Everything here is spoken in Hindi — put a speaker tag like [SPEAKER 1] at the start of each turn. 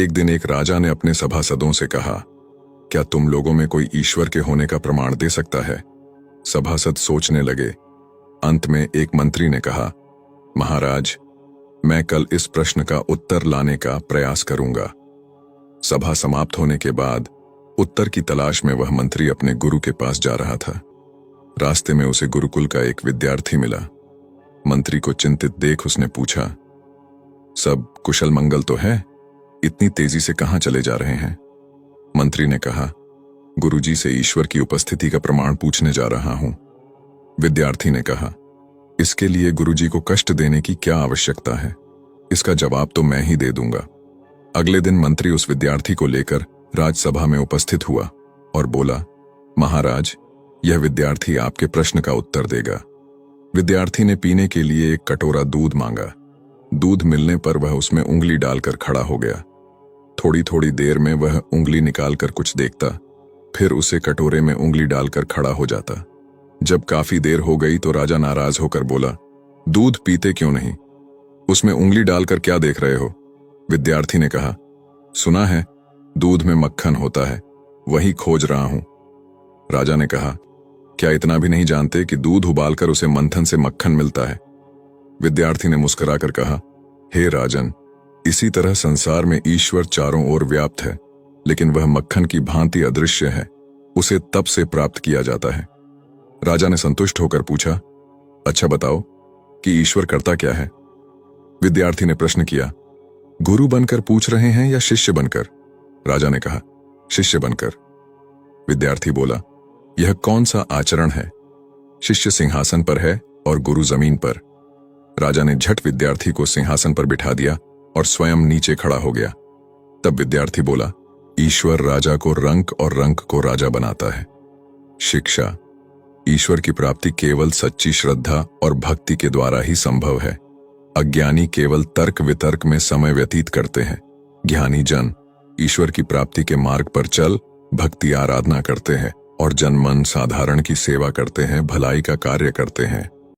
[SPEAKER 1] एक दिन एक राजा ने अपने सभासदों से कहा, क्या तुम लोगों में कोई ईश्वर के होने का प्रमाण दे सकता है? सभासद सोचने लगे। अंत में एक मंत्री ने कहा, महाराज, मैं कल इस प्रश्न का उत्तर लाने का प्रयास करूंगा। सभा समाप्त होने के बाद उत्तर की तलाश में वह मंत्री अपने गुरु के पास जा रहा था। रास्ते में उसे गुरुकुल का एक विद्यार्थी मिला। मंत्री को चिंतित देख उसने पूछा, सब कुशल मंगल तो है? इतनी तेजी से कहां चले जा रहे हैं? मंत्री ने कहा, गुरुजी से ईश्वर की उपस्थिति का प्रमाण पूछने जा रहा हूं। विद्यार्थी ने कहा, इसके लिए गुरुजी को कष्ट देने की क्या आवश्यकता है? इसका जवाब तो मैं ही दे दूंगा। अगले दिन मंत्री उस विद्यार्थी को लेकर राजसभा में उपस्थित हुआ और बोला, महाराज, यह विद्यार्थी आपके प्रश्न का उत्तर देगा। विद्यार्थी ने पीने के लिए एक कटोरा दूध मांगा। दूध मिलने पर वह उसमें उंगली डालकर खड़ा हो गया। थोड़ी थोड़ी देर में वह उंगली निकालकर कुछ देखता, फिर उसे कटोरे में उंगली डालकर खड़ा हो जाता। जब काफी देर हो गई तो राजा नाराज होकर बोला, दूध पीते क्यों नहीं? उसमें उंगली डालकर क्या देख रहे हो? विद्यार्थी ने कहा, सुना है दूध में मक्खन होता है, वही खोज रहा हूं। राजा ने कहा, क्या इतना भी नहीं जानते कि दूध उबालकर उसे मंथन से मक्खन मिलता है? विद्यार्थी ने मुस्कुराकर कहा, हे राजन, इसी तरह संसार में ईश्वर चारों ओर व्याप्त है, लेकिन वह मक्खन की भांति अदृश्य है, उसे तप से प्राप्त किया जाता है। राजा ने संतुष्ट होकर पूछा, अच्छा बताओ कि ईश्वर करता क्या है? विद्यार्थी ने प्रश्न किया, गुरु बनकर पूछ रहे हैं या शिष्य बनकर? राजा ने कहा, शिष्य बनकर। विद्यार्थी बोला, यह कौन सा आचरण है? शिष्य सिंहासन पर है और गुरु जमीन पर। राजा ने झट विद्यार्थी को सिंहासन पर बिठा दिया और स्वयं नीचे खड़ा हो गया। तब विद्यार्थी बोला, ईश्वर राजा को रंक और रंक को राजा बनाता है। शिक्षा, ईश्वर की प्राप्ति केवल सच्ची श्रद्धा और भक्ति के द्वारा ही संभव है। अज्ञानी केवल तर्क वितर्क में समय व्यतीत करते हैं। ज्ञानी जन ईश्वर की प्राप्ति के मार्ग पर चल भक्ति आराधना करते हैं और जन मन साधारण की सेवा करते हैं, भलाई का कार्य करते हैं।